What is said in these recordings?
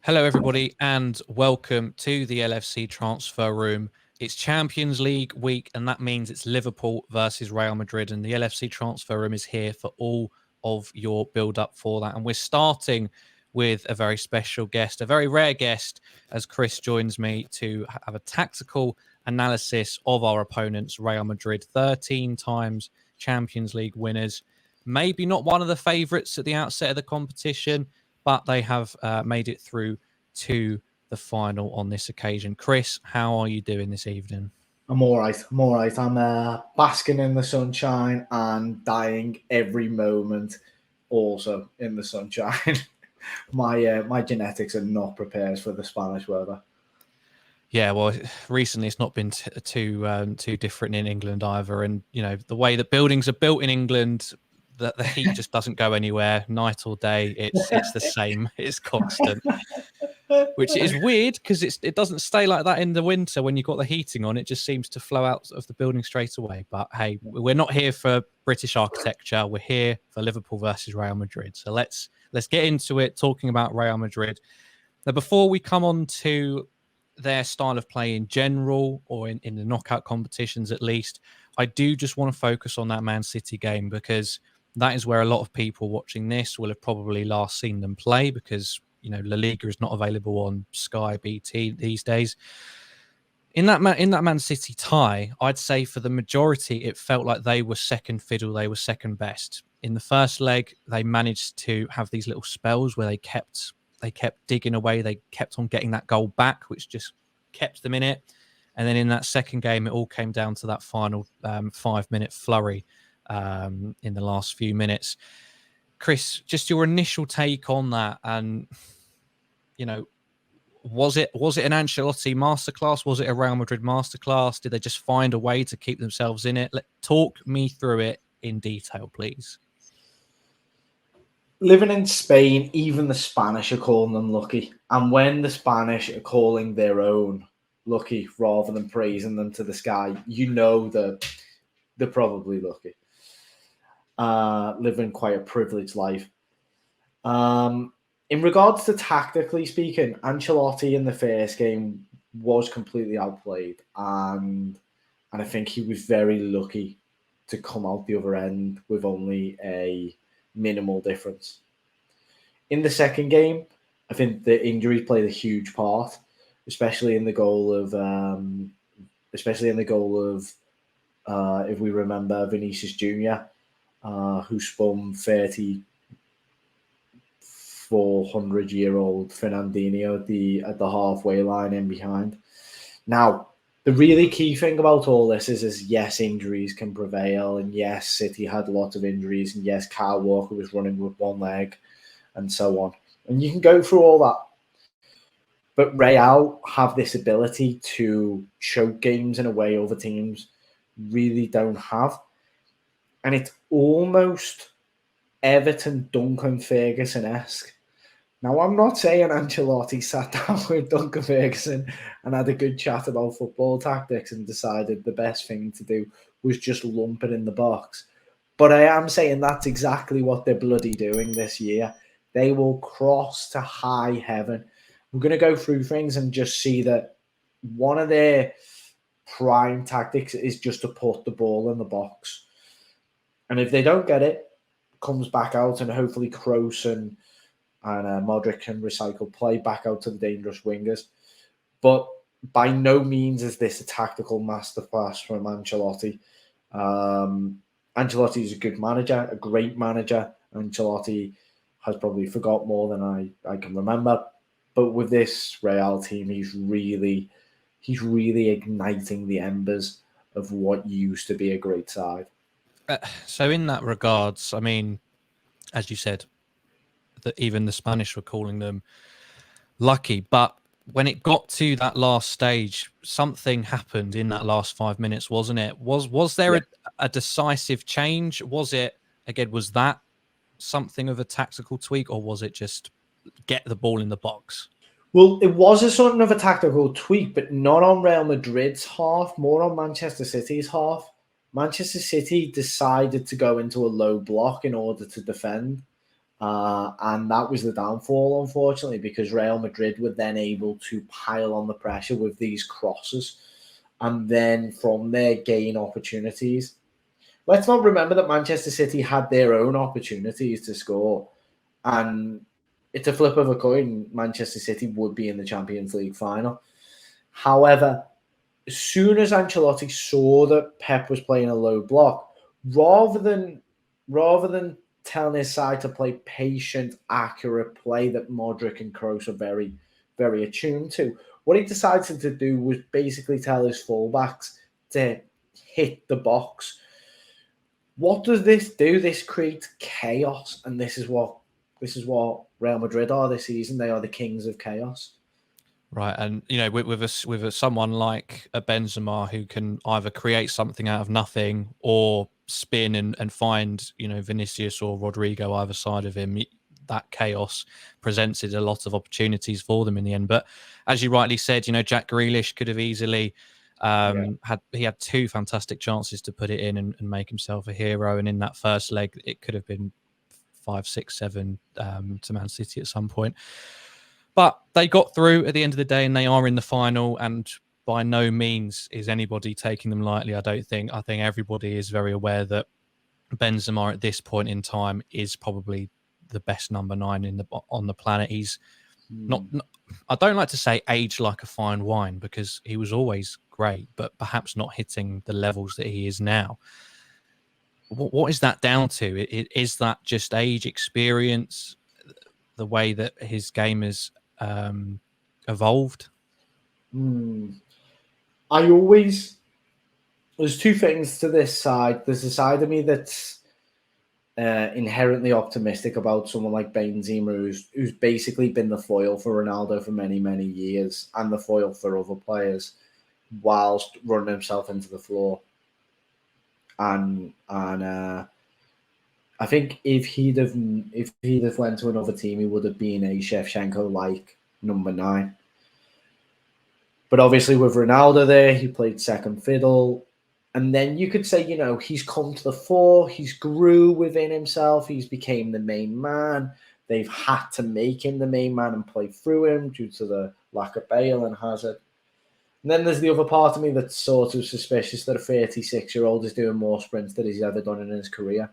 Hello, everybody, and welcome to the LFC Transfer Room. It's Champions League week, and that means it's Liverpool versus Real Madrid, and the LFC Transfer Room is here for all of your build-up for that. And we're starting with a very special guest, a very rare guest, as Kris joins me to have a tactical analysis of our opponents, Real Madrid, 13 times Champions League winners. Maybe not one of the favourites at the outset of the competition, but they have made it through to the final on this occasion. Kris, how are you doing this evening? I'm all right. I'm basking in the sunshine and dying every moment also in the sunshine. My genetics are not prepared for the Spanish weather. Yeah, well, recently it's not been too different in England either. And, you know, the way that buildings are built in England, that the heat just doesn't go anywhere, night or day. It's the same. It's constant, which is weird because it doesn't stay like that in the winter when you've got the heating on. It just seems to flow out of the building straight away. But hey, we're not here for British architecture. We're here for Liverpool versus Real Madrid. So let's get into it, talking about Real Madrid. Now, before we come on to their style of play in general, or in the knockout competitions at least, I do just want to focus on that Man City game, because that is where a lot of people watching this will have probably last seen them play, because, you know, La Liga is not available on Sky BT these days. In that Man City tie, I'd say for the majority, it felt like they were second fiddle, they were second best. In the first leg, they managed to have these little spells where they kept digging away. They kept on getting that goal back, which just kept them in it. And then in that second game, it all came down to that final 5-minute flurry in the last few minutes. Kris, just your initial take on that, and, you know, was it an Ancelotti masterclass? Was it a Real Madrid masterclass? Did they just find a way to keep themselves in it? Talk me through it in detail, please. Living in Spain, even the Spanish are calling them lucky. And when the Spanish are calling their own lucky rather than praising them to the sky, you know that they're probably lucky. Living quite a privileged life. In regards to tactically speaking, Ancelotti in the first game was completely outplayed. And I think he was very lucky to come out the other end with only a minimal difference. In the second game, I think the injuries played a huge part, especially in the goal of if we remember Vinicius Jr., who spun 400-year-old Fernandinho at the halfway line in behind. Now, the really key thing about all this is yes, injuries can prevail, and yes, City had lots of injuries, and yes, Kyle Walker was running with one leg, and so on. And you can go through all that. But Real have this ability to choke games in a way other teams really don't have. And it's almost Everton Duncan Ferguson-esque. Now, I'm not saying Ancelotti sat down with Duncan Ferguson and had a good chat about football tactics and decided the best thing to do was just lump it in the box. But I am saying that's exactly what they're bloody doing this year. They will cross to high heaven. We're going to go through things and just see that one of their prime tactics is just to put the ball in the box. And if they don't get it, comes back out, and hopefully Kroos and Modric can recycle play back out to the dangerous wingers. But by no means is this a tactical masterclass from Ancelotti. Ancelotti is a good manager, a great manager. Ancelotti has probably forgot more than I can remember. But with this Real team, he's really igniting the embers of what used to be a great side. So in that regards, I mean, as you said, that even the Spanish were calling them lucky. But when it got to that last stage, something happened in that last 5 minutes, wasn't it? Was there a decisive change? Was that something of a tactical tweak, or was it just get the ball in the box? Well, it was a sort of a tactical tweak, but not on Real Madrid's half, more on Manchester City's half. Manchester City decided to go into a low block in order to defend. And that was the downfall, unfortunately, because Real Madrid were then able to pile on the pressure with these crosses and then from there gain opportunities. Let's not remember that Manchester City had their own opportunities to score. And it's a flip of a coin. Manchester City would be in the Champions League final. However, as soon as Ancelotti saw that Pep was playing a low block, rather than telling his side to play patient, accurate play that Modric and Kroos are very, very attuned to, what he decided to do was basically tell his fullbacks to hit the box. What does this do? This creates chaos, and this is what Real Madrid are this season. They are the kings of chaos. Right, and with someone like a Benzema who can either create something out of nothing or spin and find Vinicius or Rodrigo either side of him, that chaos presented a lot of opportunities for them in the end. But as you rightly said, Jack Grealish could have easily had 2 fantastic chances to put it in and make himself a hero. And in that first leg, it could have been 5, 6, 7 to Man City at some point. But they got through at the end of the day, and they are in the final. And by no means is anybody taking them lightly. I think everybody is very aware that Benzema at this point in time is probably the best number 9 on the planet. He's not. I don't like to say aged like a fine wine because he was always great, but perhaps not hitting the levels that he is now. What is that down to? Is that just age, experience, the way that his game has evolved? There's 2 things to this side. There's a side of me that's inherently optimistic about someone like Benzema, who's basically been the foil for Ronaldo for many, many years and the foil for other players whilst running himself into the floor. And I think if he'd have went to another team, he would have been a Shevchenko-like number 9. But obviously with Ronaldo there, he played second fiddle. And then you could say, he's come to the fore, he's grew within himself, he's became the main man. They've had to make him the main man and play through him due to the lack of Bale and Hazard. And then there's the other part of me that's sort of suspicious that a 36-year-old is doing more sprints than he's ever done in his career.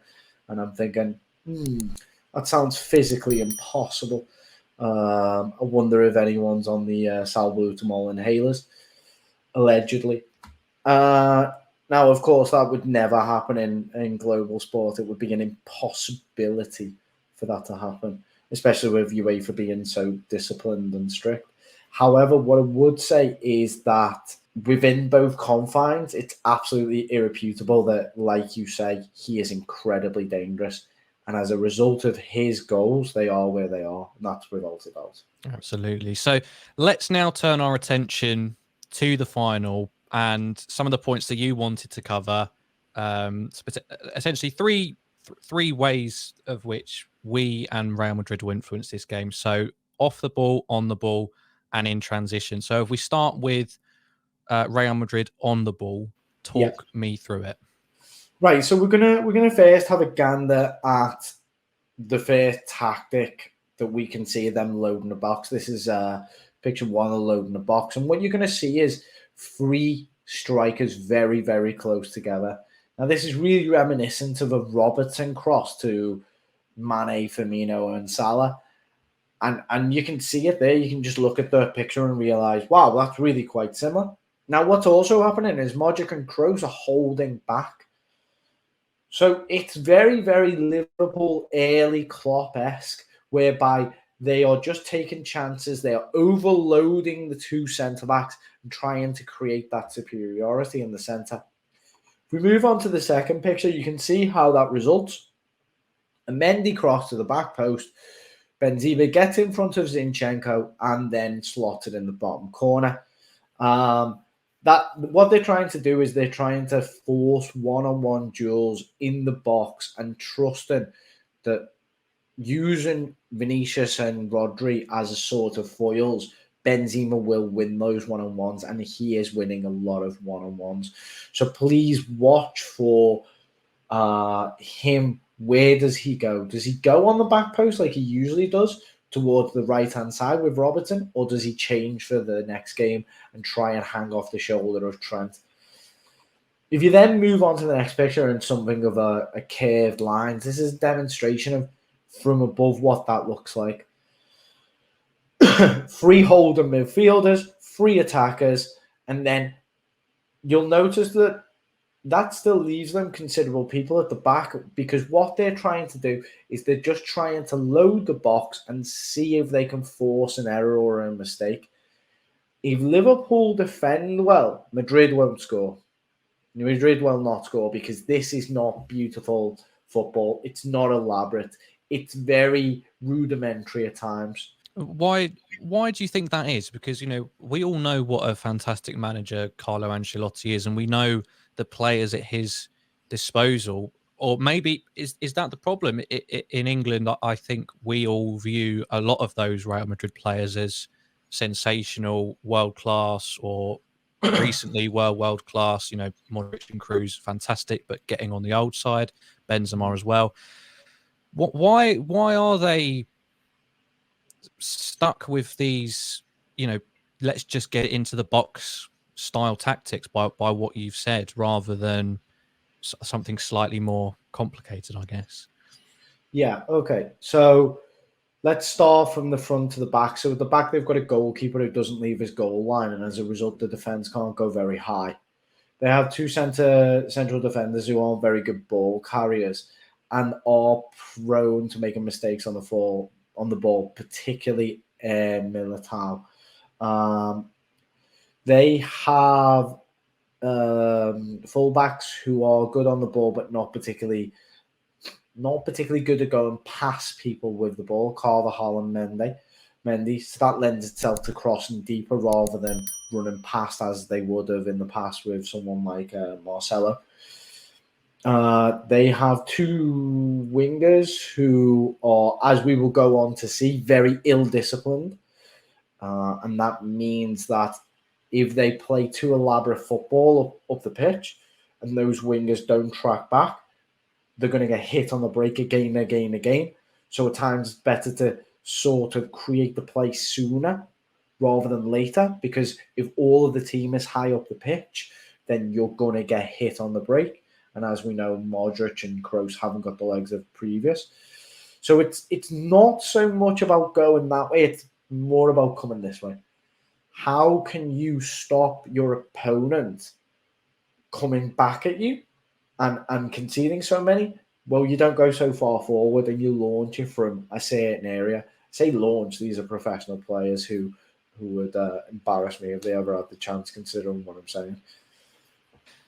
And I'm thinking, that sounds physically impossible. I wonder if anyone's on the salbutamol inhalers, allegedly. Now, of course, that would never happen in global sport. It would be an impossibility for that to happen, especially with UEFA being so disciplined and strict. However, what I would say is that within both confines, it's absolutely irrefutable that, like you say, he is incredibly dangerous. And as a result of his goals, they are where they are. And that's without a doubt. Absolutely. So let's now turn our attention to the final and some of the points that you wanted to cover. Essentially, three ways of which we and Real Madrid will influence this game. So off the ball, on the ball, and in transition. So if we start with Real Madrid on the ball, talk me through it. Right, so we're gonna first have a gander at the first tactic that we can see them loading the box. This is picture 1 of loading the box, and what you're gonna see is 3 strikers very, very close together. Now this is really reminiscent of a Robertson cross to Mane, Firmino, and Salah. And you can see it there. You can just look at the picture and realize, wow, that's really quite similar. Now, what's also happening is Modric and Kroos are holding back. So it's very, very Liverpool early Klopp-esque, whereby they are just taking chances. They are overloading the 2 centre-backs and trying to create that superiority in the centre. If we move on to the second picture, you can see how that results. A Mendy cross to the back post. Benzema gets in front of Zinchenko and then slotted in the bottom corner. What they're trying to do is they're trying to force one-on-one duels in the box and trusting that using Vinicius and Rodri as a sort of foils, Benzema will win those one-on-ones, and he is winning a lot of one-on-ones. So please watch for him where does he go? Does he go on the back post like he usually does towards the right-hand side with Robertson, or does he change for the next game and try and hang off the shoulder of Trent? If you then move on to the next picture and something of a curved lines, this is a demonstration of from above what that looks like. 3 holding midfielders, 3 attackers, and then you'll notice that still leaves them considerable people at the back, because what they're trying to do is they're just trying to load the box and see if they can force an error or a mistake. If Liverpool defend well, Madrid won't score. Madrid will not score because this is not beautiful football. It's not elaborate. It's very rudimentary at times. Why do you think that is? Because, we all know what a fantastic manager Carlo Ancelotti is, and we know the players at his disposal. Or maybe is that the problem in England? I think we all view a lot of those Real Madrid players as sensational, world class, or recently were world class. Modric and Kroos, fantastic, but getting on the old side. Benzema as well. Why are they stuck with these, let's just get into the box style tactics by what you've said, rather than something slightly more complicated, I guess? Yeah, okay. So let's start from the front to the back. So at the back, they've got a goalkeeper who doesn't leave his goal line, and as a result, the defence can't go very high. They have 2 central defenders who aren't very good ball carriers and are prone to making mistakes on the ball, particularly Militao. They have fullbacks who are good on the ball, but not particularly good at going past people with the ball. Carvajal and Mendy. So that lends itself to crossing deeper rather than running past as they would have in the past with someone like Marcelo. They have 2 wingers who are, as we will go on to see, very ill-disciplined. And that means that if they play too elaborate football up the pitch and those wingers don't track back, they're going to get hit on the break again. So at times it's better to sort of create the play sooner rather than later, because if all of the team is high up the pitch, then you're going to get hit on the break. And as we know, Modric and Kroos haven't got the legs of previous. So it's not so much about going that way. It's more about coming this way. How can you stop your opponent coming back at you and conceding so many? Well, you don't go so far forward and you launch it from a certain area. I say launch, these are professional players who would embarrass me if they ever had the chance, considering what I'm saying.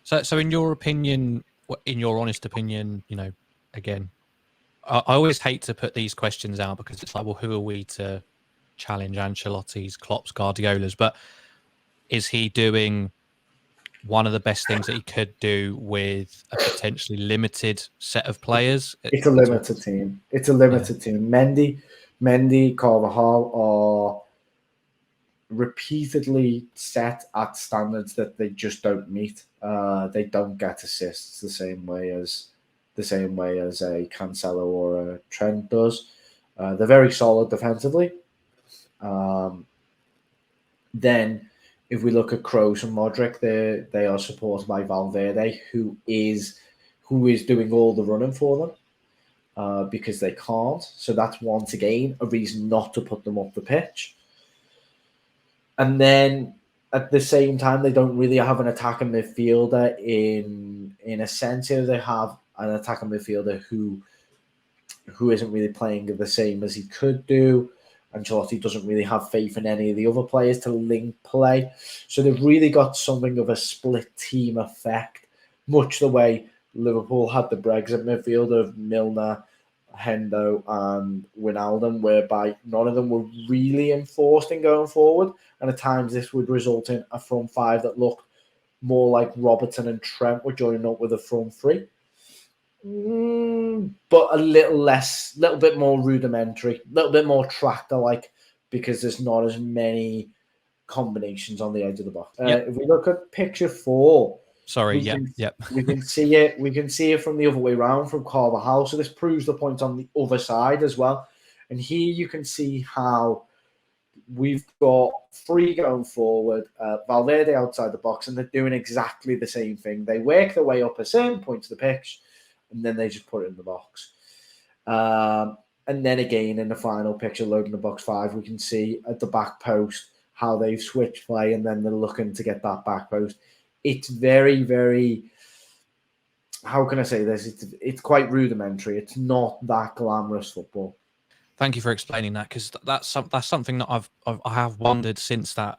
So in your opinion, in your honest opinion, again, I always hate to put these questions out because it's like, well, who are we to challenge Ancelotti's, Klopp's, Guardiola's? But is he doing one of the best things that he could do with a potentially limited set of players? It's a limited team. It's a limited team. Mendy, Carvajal are repeatedly set at standards that they just don't meet. They don't get assists the same way as a Cancelo or a Trent does. They're very solid defensively. Then, if we look at Kroos and Modric, they are supported by Valverde, who is doing all the running for them because they can't. So that's once again a reason not to put them up the pitch. And then at the same time, they don't really have an attacking midfielder in a sense. Here they have an attacking midfielder who isn't really playing the same as he could do. Ancelotti doesn't really have faith in any of the other players to link play. So they've really got something of a split team effect, much the way Liverpool had the Brexit midfield of Milner, Hendo and Wijnaldum, whereby none of them were really enforced in going forward. And at times this would result in a front 5 that looked more like Robertson and Trent were joining up with a front 3. But a little bit more rudimentary, a little bit more tractor-like, because there's not as many combinations on the edge of the box. If we look at picture 4, Sorry, We can yep. we can see it. We can see it from the other way around from Carvajal. So this proves the point on the other side as well. And here you can see how we've got three going forward, Valverde outside the box, and they're doing exactly the same thing. They work their way up a certain point to the pitch, and then they just put it in the box. And then again, in the final picture, loading the box 5, we can see at the back post how they've switched play, and then they're looking to get that back post. It's very, very, how can I say this? It's quite rudimentary. It's not that glamorous football. Thank you for explaining that, because that's something that I have wondered since that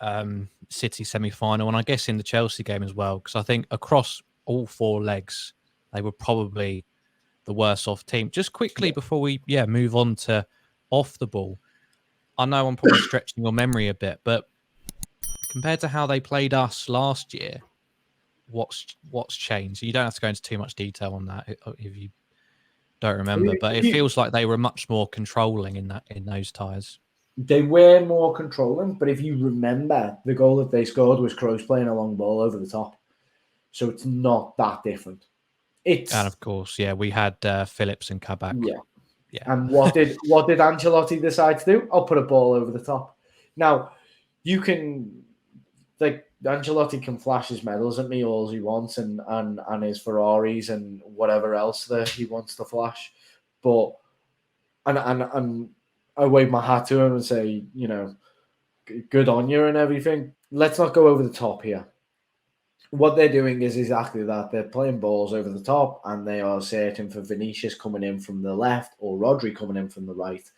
City semi-final, and I guess in the Chelsea game as well, because I think across all 4 legs they were probably the worse off team. Just quickly before we move on to off the ball, I know I'm probably stretching your memory a bit, but compared to how they played us last year, what's changed? You don't have to go into too much detail on that if you don't remember, but it feels like they were much more controlling in those ties. They were more controlling, but if you remember, the goal that they scored was Kroos playing a long ball over the top, so it's not that different. And of course, we had Phillips and Kabak. Yeah. And what did Ancelotti decide to do? I'll put a ball over the top. Now, you can, like, Ancelotti can flash his medals at me all he wants, and his Ferraris and whatever else that he wants to flash, but and I wave my hat to him and say, good on you and everything. Let's not go over the top here. What they're doing is exactly that. They're playing balls over the top, and they are searching for Vinicius coming in from the left or Rodri coming in from the right.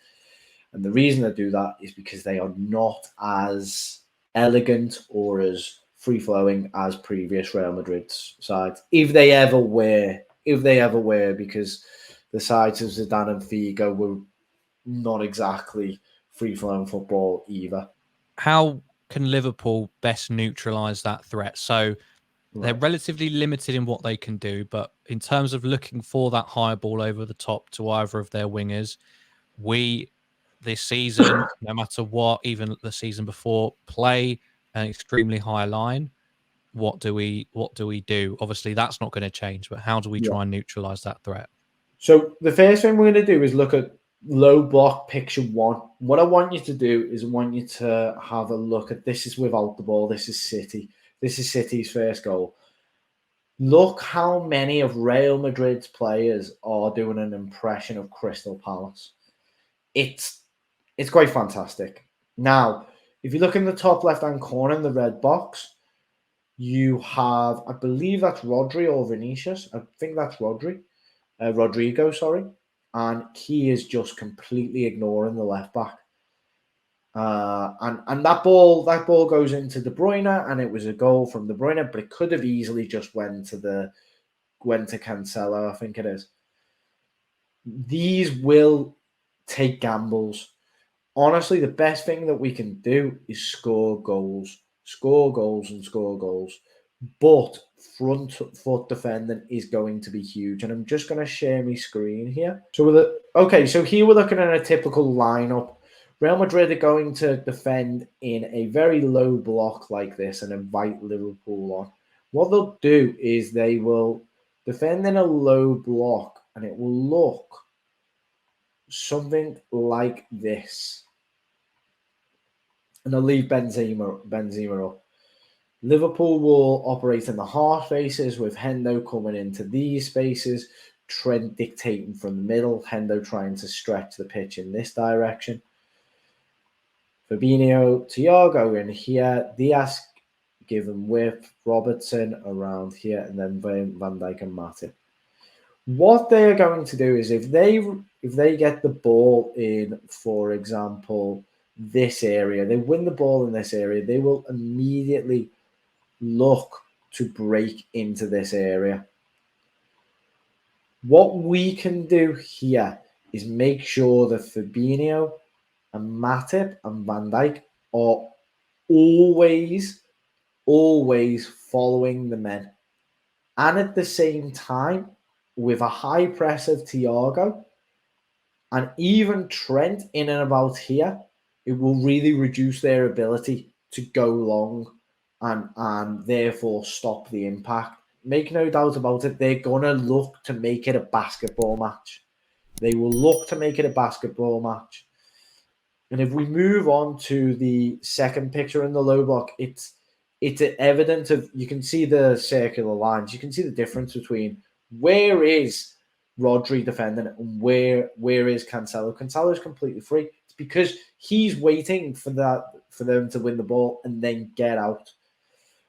And the reason they do that is because they are not as elegant or as free-flowing as previous Real Madrid's sides. If they ever were, because the sides of Zidane and Figo were not exactly free-flowing football either. How can Liverpool best neutralise that threat? So they're relatively limited in what they can do, but in terms of looking for that high ball over the top to either of their wingers, we, this season, no matter what, even the season before, play an extremely high line. What do we do? Obviously, that's not going to change, but how do we try and neutralise that threat? So the first thing we're going to do is look at low block picture 1. What I want you to do is I want you to have a look at, this is without the ball. This is City. This is City's first goal. Look how many of Real Madrid's players are doing an impression of Crystal Palace. It's quite fantastic. Now, if you look in the top left-hand corner in the red box, you have, I believe that's Rodri or Vinicius. I think that's Rodrigo, sorry. And he is just completely ignoring the left back. And that ball goes into De Bruyne, and it was a goal from De Bruyne, but it could have easily just went to Cancelo, I think it is. These will take gambles. Honestly, the best thing that we can do is score goals. But front foot defending is going to be huge. And I'm just going to share my screen here. So here we're looking at a typical lineup. Real Madrid are going to defend in a very low block like this and invite Liverpool on. What they'll do is they will defend in a low block, and it will look something like this. And they'll leave Benzema up. Liverpool will operate in the half spaces with Hendo coming into these spaces, Trent dictating from the middle, Hendo trying to stretch the pitch in this direction. Fabinho, Thiago in here, Diaz given width, Robertson around here, and then Van Dijk and Matty. What they are going to do is if they get the ball in, for example, this area, they win the ball in this area, they will immediately look to break into this area. What we can do here is make sure that Fabinho and Matip and Van Dijk are always following the men. And at the same time, with a high press of Thiago and even Trent in and about here, it will really reduce their ability to go long and therefore stop the impact. make no doubt about it, they're going to look to make it a basketball match. They will look to make it a basketball match. And if we move on to the second picture in the low block, it's evident of, you can see the circular lines. You can see the difference between where is Rodri defending and where is Cancelo. Cancelo is completely free. It's because he's waiting for them to win the ball and then get out.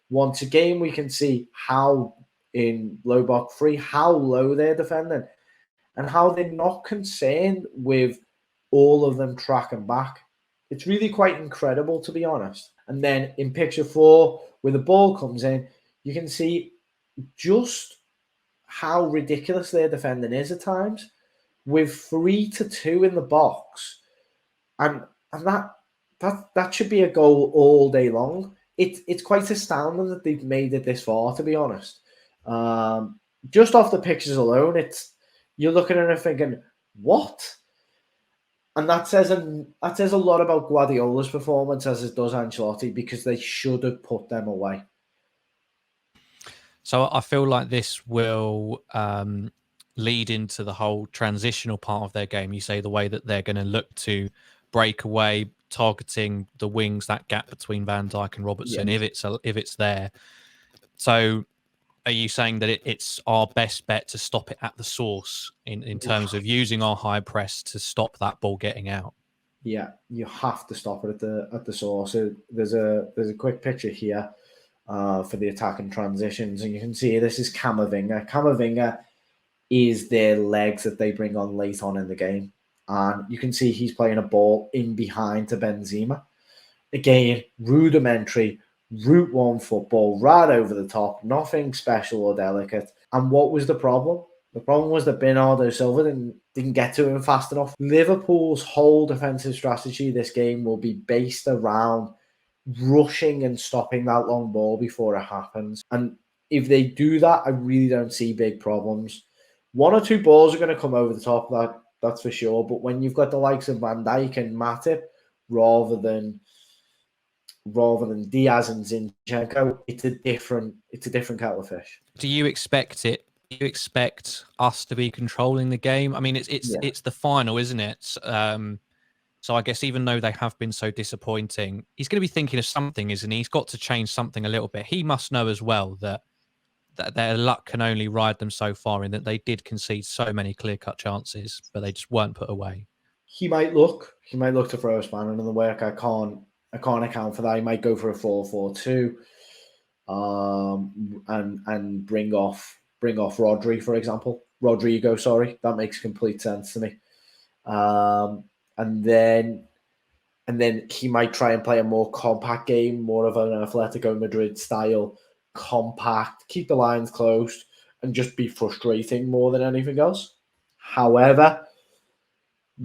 Once again, we can see how in low block 3, how low they're defending and how they're not concerned with all of them tracking back. It's really quite incredible, to be honest. And then in picture 4, where the ball comes in, you can see just how ridiculous their defending is at times, with 3-2 in the box, and that should be a goal all day long. It's quite astounding that they've made it this far, to be honest. Just off the pictures alone, you're looking at it thinking, what? And that says a lot about Guardiola's performance, as it does Ancelotti, because they should have put them away. So I feel like this will lead into the whole transitional part of their game. You say the way that they're going to look to break away, targeting the wings, that gap between Van Dijk and Robertson, if it's there. So are you saying that it's our best bet to stop it at the source in terms of using our high press to stop that ball getting out? Yeah, you have to stop it at the source. So there's a quick picture here for the attacking transitions, and you can see this is Camavinga. Camavinga is their legs that they bring on late on in the game, and you can see he's playing a ball in behind to Benzema. Again, rudimentary, Route 1 football, right over the top, nothing special or delicate. And what was the problem? The problem was that Bernardo Silva didn't get to him fast enough. Liverpool's whole defensive strategy this game will be based around rushing and stopping that long ball before it happens. And if they do that, I really don't see big problems. 1 or 2 balls are going to come over the top, that's for sure. But when you've got the likes of Van Dijk and Matty, rather than Diaz and Zinchenko, it's a different kettle of fish. Do you expect it? Do you expect us to be controlling the game? I mean, it's the final, isn't it? So I guess even though they have been so disappointing, he's going to be thinking of something, isn't he? He's got to change something a little bit. He must know as well that their luck can only ride them so far, in that they did concede so many clear-cut chances, but they just weren't put away. He might look to throw a spanner in the work. I can't account for that. He might go for a 4-4-2, and bring off Rodri, for example. Rodrigo, sorry, that makes complete sense to me. And then he might try and play a more compact game, more of an Atletico Madrid style, compact, keep the lines closed, and just be frustrating more than anything else. However,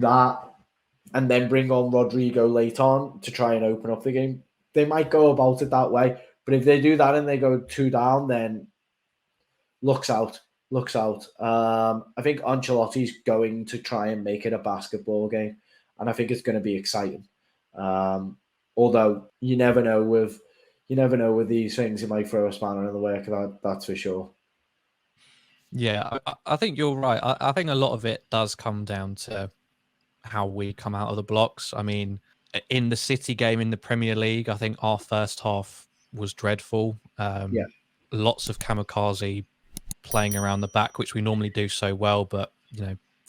and then bring on Rodrigo late on to try and open up the game. They might go about it that way, but if they do that and they go 2 down, then looks out. I think Ancelotti's going to try and make it a basketball game, and I think it's going to be exciting. Although you never know with these things, he might throw a spanner in the work. That's for sure. Yeah, I think you're right. I think a lot of it does come down to how we come out of the blocks. I mean, in the City game in the Premier League, I think our first half was dreadful. Lots of kamikaze playing around the back, which we normally do so well, but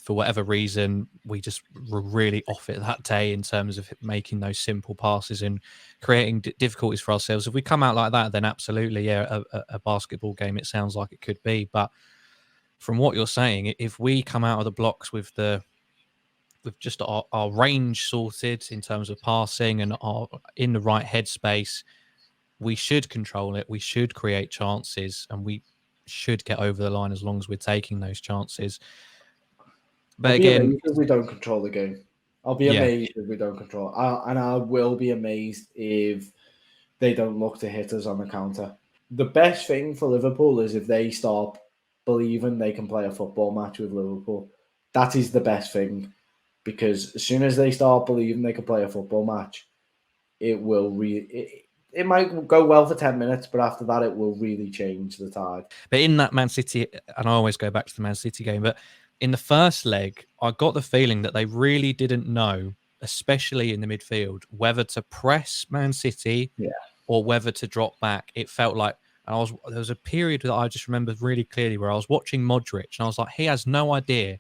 for whatever reason, we just were really off it that day in terms of making those simple passes and creating difficulties for ourselves. If we come out like that, then absolutely, a basketball game, it sounds like it could be. But from what you're saying, if we come out of the blocks with just our range sorted in terms of passing and are in the right headspace, we should control it. We should create chances, and we should get over the line as long as we're taking those chances. But again, if we don't control the game, I'll be amazed if we don't control. And I will be amazed if they don't look to hit us on the counter. The best thing for Liverpool is if they start believing they can play a football match with Liverpool. That is the best thing, because as soon as they start believing they can play a football match, it will it might go well for 10 minutes, but after that, it will really change the tide. But in that Man City, and I always go back to the Man City game, but in the first leg, I got the feeling that they really didn't know, especially in the midfield, whether to press Man City or whether to drop back. It felt like, and there was a period that I just remember really clearly where I was watching Modric, and I was like, he has no idea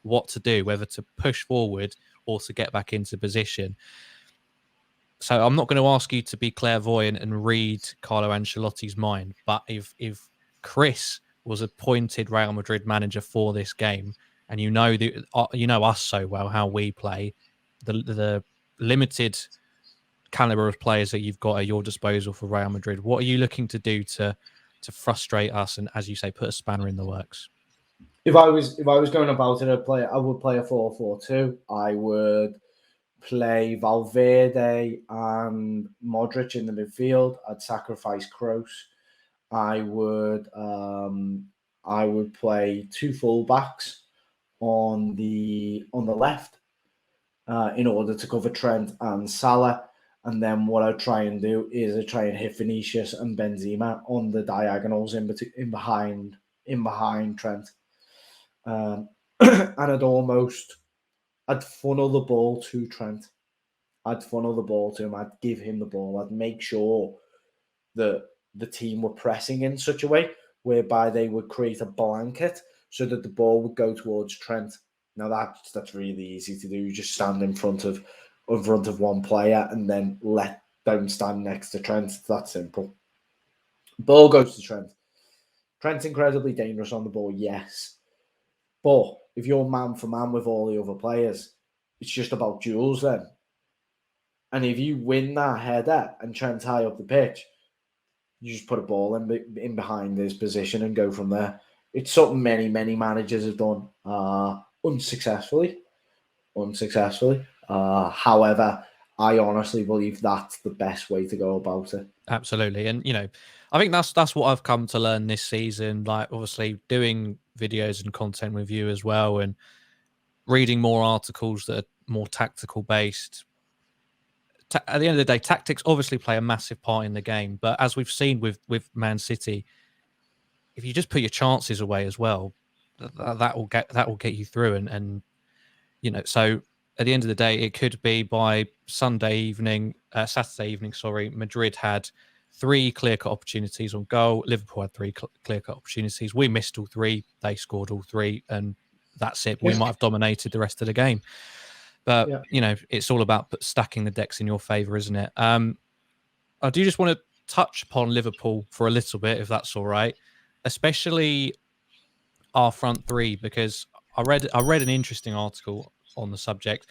what to do, whether to push forward or to get back into position. So I'm not going to ask you to be clairvoyant and read Carlo Ancelotti's mind, but if Kris was appointed Real Madrid manager for this game, and you know us so well, how we play, the limited caliber of players that you've got at your disposal for Real Madrid, what are you looking to do to frustrate us and, as you say, put a spanner in the works? If I was going about it, I would play a 4-4-2. I would play Valverde and Modric in the midfield. I'd sacrifice Kroos. I would play two fullbacks on the left in order to cover Trent and Salah. And then what I'd try and do is I'd try and hit Vinicius and Benzema on the diagonals in behind Trent. And I'd funnel the ball to Trent. I'd funnel the ball to him. I'd give him the ball. I'd make sure that the team were pressing in such a way whereby they would create a blanket so that the ball would go towards Trent. Now that's really easy to do. You just stand in front of one player and then let them stand next to Trent. It's that simple. Ball goes to Trent. Trent's incredibly dangerous on the ball, yes. But if you're man for man with all the other players, it's just about duels then. And if you win that header and Trent's high up the pitch, you just put a ball in behind his position and go from there. It's something many managers have done unsuccessfully. However, I honestly believe that's the best way to go about it. Absolutely. And, I think that's what I've come to learn this season, like obviously doing videos and content with you as well and reading more articles that are more tactical based. At the end of the day, tactics obviously play a massive part in the game. But as we've seen with Man City, if you just put your chances away as well, that will get you through. And so at the end of the day, it could be by Saturday evening, Madrid had 3 clear-cut opportunities on goal. Liverpool had 3 clear-cut opportunities. We missed all 3. They scored all 3. And that's it. We might have dominated the rest of the game. But, it's all about stacking the decks in your favour, isn't it? I do just want to touch upon Liverpool for a little bit, if that's all right, especially our front 3, because I read an interesting article on the subject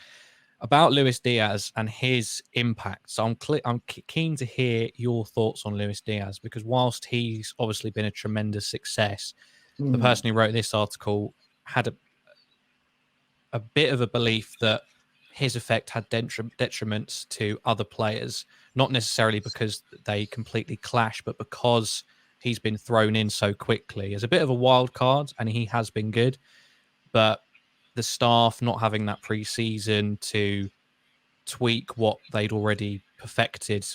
about Luis Diaz and his impact. So I'm keen to hear your thoughts on Luis Diaz, because whilst he's obviously been a tremendous success, the person who wrote this article had a bit of a belief that his effect had detriments to other players, not necessarily because they completely clash, but because he's been thrown in so quickly as a bit of a wild card, and he has been good. But the staff not having that pre-season to tweak what they'd already perfected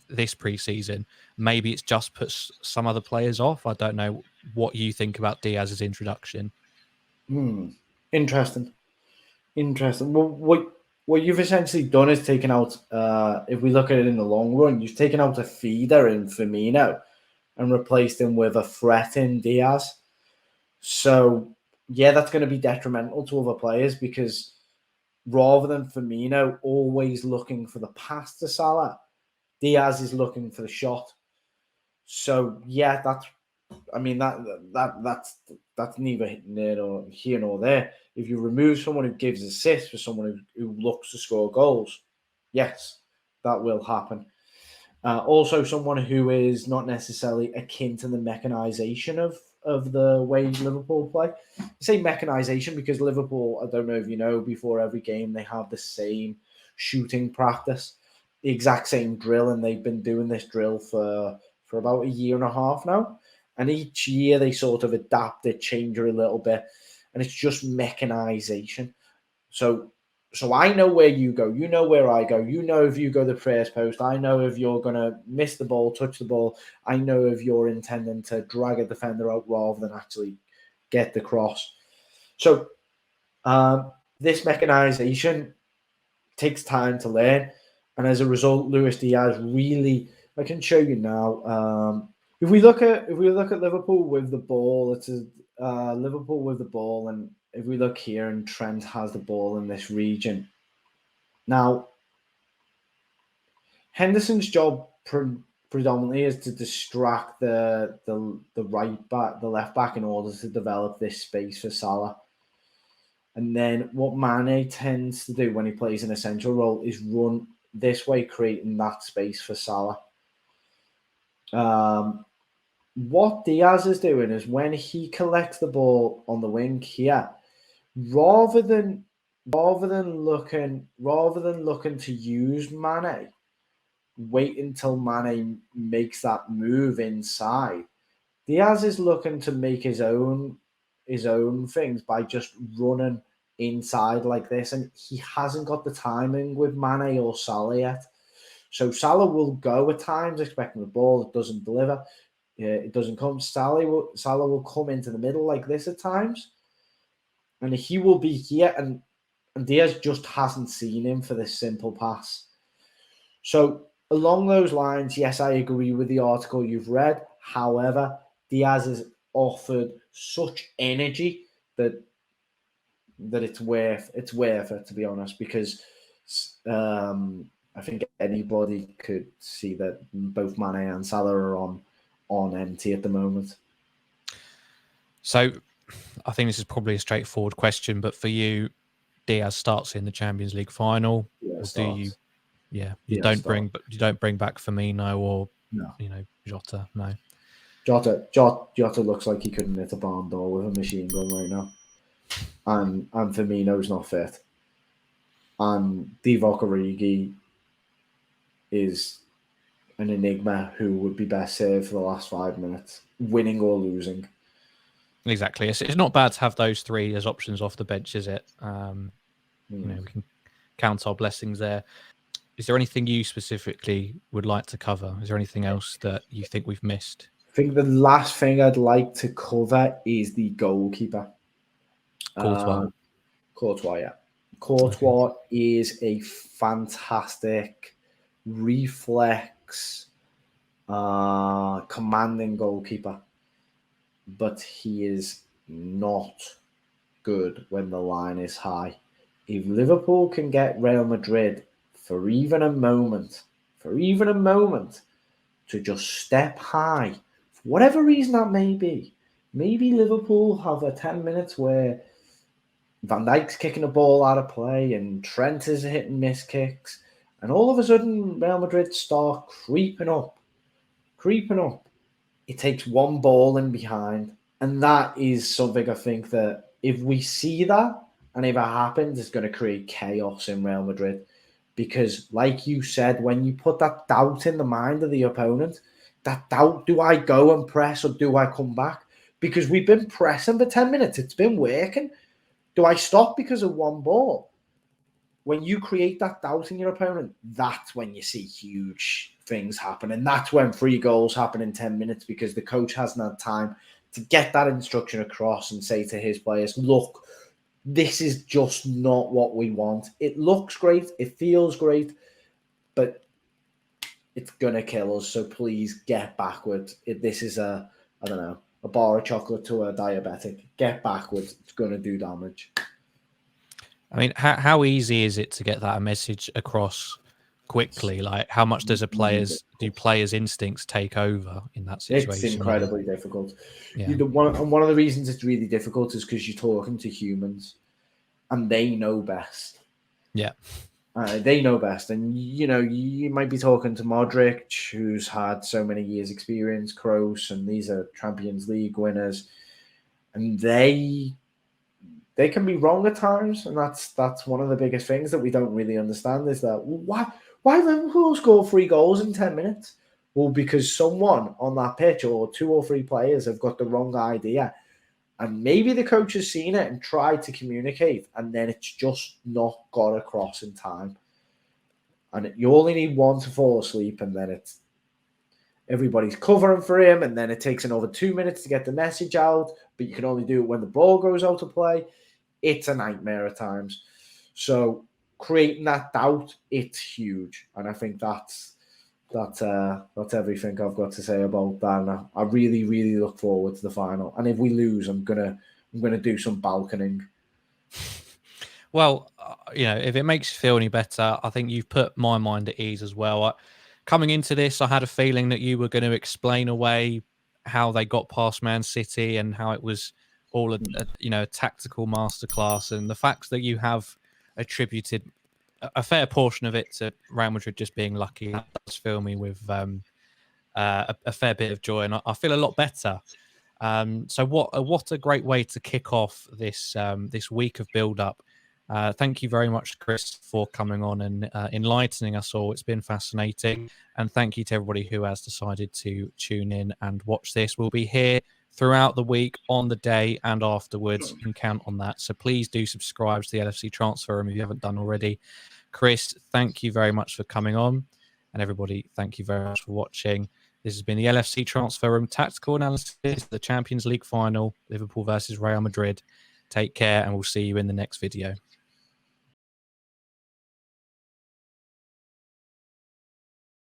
this pre-season, maybe it's just put some other players off. I don't know what you think about Diaz's introduction. Interesting. Well, what you've essentially done is taken out, if we look at it in the long run, you've taken out a feeder in Firmino and replaced him with a threat in Diaz. So, yeah, that's going to be detrimental to other players, because rather than Firmino always looking for the pass to Salah, Diaz is looking for the shot. So, yeah, that's neither here nor there. If you remove someone who gives assists for someone who looks to score goals, yes, that will happen. Also, someone who is not necessarily akin to the mechanization of the way Liverpool play. I say mechanization because Liverpool, I don't know if you know, before every game they have the same shooting practice, the exact same drill, and they've been doing this drill for about a year and a half now. And each year they sort of adapt it, change it a little bit, and it's just mechanization. So So I know where you go. You know where I go. You know if you go the first post. I know if you're going to miss the ball, touch the ball. I know if you're intending to drag a defender out rather than actually get the cross. So this mechanization takes time to learn. And as a result, Luis Diaz really, I can show you now. If we look at Liverpool with the ball, it's Liverpool with the ball, and if we look here, and Trent has the ball in this region. Now, Henderson's job predominantly is to distract the right back, the left back, in order to develop this space for Salah. And then what Mane tends to do when he plays an essential role is run this way, creating that space for Salah. What Diaz is doing is when he collects the ball on the wing here, rather than looking to use Mane, wait until Mane makes that move inside. Diaz is looking to make his own things by just running inside like this, and he hasn't got the timing with Mane or Salah yet. So Salah will go at times expecting the ball, it doesn't deliver. It doesn't come. Salah will come into the middle like this at times, and he will be here, and Diaz just hasn't seen him for this simple pass. So along those lines, yes, I agree with the article you've read. However, Diaz has offered such energy that it's worth it, to be honest, because I think anybody could see that both Mane and Salah are on empty at the moment. So I think this is probably a straightforward question, but for you, Diaz starts in the Champions League final. Yeah, you don't bring back Firmino or Jota? No. Jota looks like he couldn't hit a barn door with a machine gun right now. And Firmino's not fit. And Divock Origi is an enigma who would be best served for the last 5 minutes, winning or losing. Exactly. It's not bad to have those three as options off the bench, is it? We can count our blessings there. Is there anything you specifically would like to cover? Is there anything else that you think we've missed? I think the last thing I'd like to cover is the goalkeeper. Courtois, yeah. Courtois is a fantastic reflex, commanding goalkeeper, but he is not good when the line is high. If Liverpool can get Real Madrid for even a moment, to just step high, for whatever reason that may be, maybe Liverpool have a 10 minutes where Van Dijk's kicking a ball out of play and Trent is hitting miss kicks, and all of a sudden Real Madrid start creeping up. It takes one ball in behind, and that is something I think that if we see that, and if it happens, it's going to create chaos in Real Madrid. Because, like you said, when you put that doubt in the mind of the opponent, that doubt, do I go and press or do I come back? Because we've been pressing for 10 minutes. It's been working. Do I stop because of one ball? When you create that doubt in your opponent, that's when you see huge things happen. And that's when 3 goals happen in 10 minutes, because the coach hasn't had time to get that instruction across and say to his players, look, this is just not what we want. It looks great. It feels great. But it's going to kill us. So please get backwards. This is a bar of chocolate to a diabetic. Get backwards. It's going to do damage. I mean, how easy is it to get that message across quickly? Like, how much do players' instincts take over in that situation? It's incredibly difficult. Yeah. One of the reasons it's really difficult is because you're talking to humans, and they know best. Yeah. They know best. And, you might be talking to Modric, who's had so many years experience, Kroos, and these are Champions League winners. And they can be wrong at times. And that's one of the biggest things that we don't really understand, is that why Liverpool score 3 goals in 10 minutes? Well, because someone on that pitch, or 2 or 3 players, have got the wrong idea. And maybe the coach has seen it and tried to communicate, and then it's just not got across in time. And you only need one to fall asleep, and then it's everybody's covering for him, and then it takes another 2 minutes to get the message out, but you can only do it when the ball goes out of play. It's a nightmare at times. So creating that doubt, it's huge. And I think that's everything I've got to say about that. And I really, really look forward to the final. And if we lose, I'm gonna do some balconing. Well, if it makes you feel any better, I think you've put my mind at ease as well. Coming into this, I had a feeling that you were going to explain away how they got past Man City and how it was all a tactical masterclass, and the fact that you have attributed a fair portion of it to Real Madrid just being lucky, that does fill me with a fair bit of joy, and I feel a lot better. So what a great way to kick off this week of build-up. Thank you very much, Kris, for coming on and enlightening us all. It's been fascinating. And thank you to everybody who has decided to tune in and watch this. We'll be here throughout the week, on the day and afterwards. You can count on that. So please do subscribe to the LFC Transfer Room if you haven't done already. Kris, thank you very much for coming on. And everybody, thank you very much for watching. This has been the LFC Transfer Room Tactical Analysis of the Champions League Final, Liverpool versus Real Madrid. Take care, and we'll see you in the next video.